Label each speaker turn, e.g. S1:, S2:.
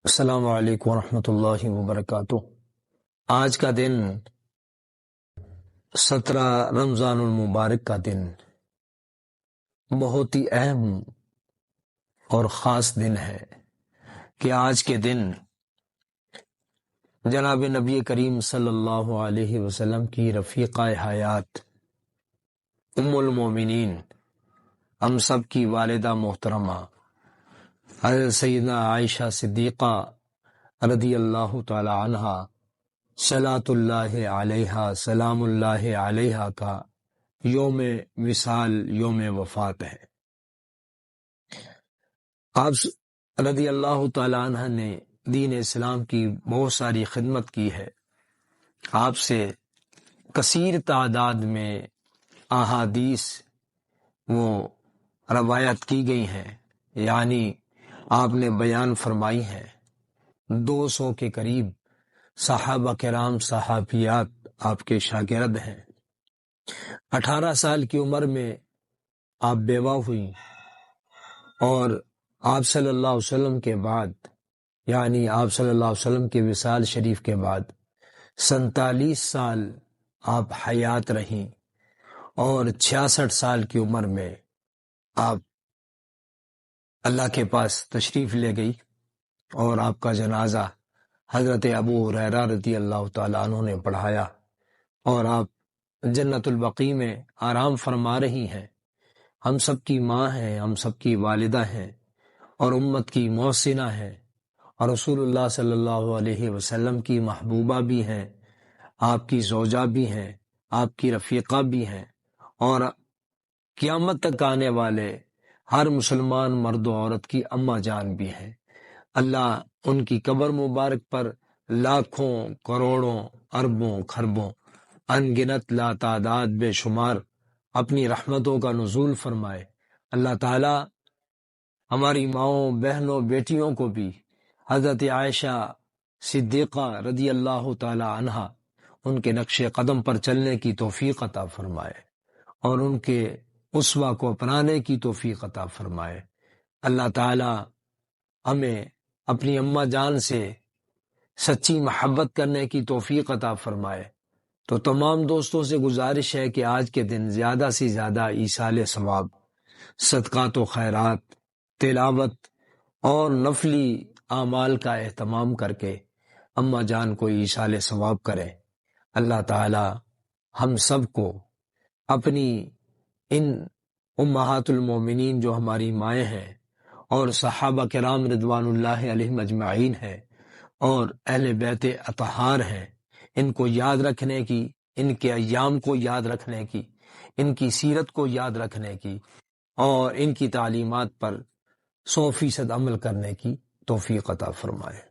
S1: السلام علیکم ورحمۃ اللہ وبرکاتہ۔ آج کا دن 17 رمضان المبارک کا دن بہت ہی اہم اور خاص دن ہے کہ آج کے دن جناب نبی کریم صلی اللہ علیہ وسلم کی رفیقہ حیات ام المومنین ہم سب کی والدہ محترمہ حضرت سیدنا عائشہ صدیقہ رضی اللہ تعالی عنہا صلاۃ اللہ علیہا سلام اللہ علیہا کا یوم وصال یوم وفات ہے۔ آپ رضی اللہ تعالی عنہ نے دین اسلام کی بہت ساری خدمت کی ہے۔ آپ سے کثیر تعداد میں احادیث وہ روایت کی گئی ہیں، یعنی آپ نے بیان فرمائی ہیں۔ 200 کے قریب صحابہ کرام صحابیات آپ کے شاگرد ہیں۔ 18 سال کی عمر میں آپ بیوہ ہوئی اور آپ صلی اللہ علیہ وسلم کے بعد، یعنی آپ صلی اللہ علیہ وسلم کے وصال شریف کے بعد 47 سال آپ حیات رہیں اور 66 سال کی عمر میں آپ اللہ کے پاس تشریف لے گئی اور آپ کا جنازہ حضرت ابو ہریرہ رضی اللہ تعالیٰ عنہ نے پڑھایا اور آپ جنت البقیع میں آرام فرما رہی ہیں۔ ہم سب کی ماں ہیں، ہم سب کی والدہ ہیں اور امت کی محسنہ ہیں اور رسول اللہ صلی اللہ علیہ وسلم کی محبوبہ بھی ہیں، آپ کی زوجہ بھی ہیں، آپ کی رفیقہ بھی ہیں اور قیامت تک آنے والے ہر مسلمان مرد و عورت کی اماں جان بھی ہیں۔ اللہ ان کی قبر مبارک پر لاکھوں کروڑوں اربوں خربوں ان گنت لا تعداد بے شمار اپنی رحمتوں کا نزول فرمائے۔ اللہ تعالی ہماری ماؤں بہنوں بیٹیوں کو بھی حضرت عائشہ صدیقہ رضی اللہ تعالی عنہا ان کے نقش قدم پر چلنے کی توفیق عطا فرمائے اور ان کے اسوہ کو اپنانے کی توفیق عطا فرمائے۔ اللہ تعالی ہمیں اپنی اماں جان سے سچی محبت کرنے کی توفیق عطا فرمائے۔ تو تمام دوستوں سے گزارش ہے کہ آج کے دن زیادہ سے زیادہ ایصال ثواب، صدقات و خیرات، تلاوت اور نفلی اعمال کا اہتمام کر کے اماں جان کو ایصال ثواب کریں۔ اللہ تعالی ہم سب کو اپنی ان امہات المومنین جو ہماری مائیں ہیں اور صحابہ کرام رضوان اللہ علیہم اجمعین ہیں اور اہل بیت اطہار ہیں، ان کو یاد رکھنے کی، ان کے ایام کو یاد رکھنے کی، ان کی سیرت کو یاد رکھنے کی اور ان کی تعلیمات پر 100% عمل کرنے کی توفیق عطا فرمائے۔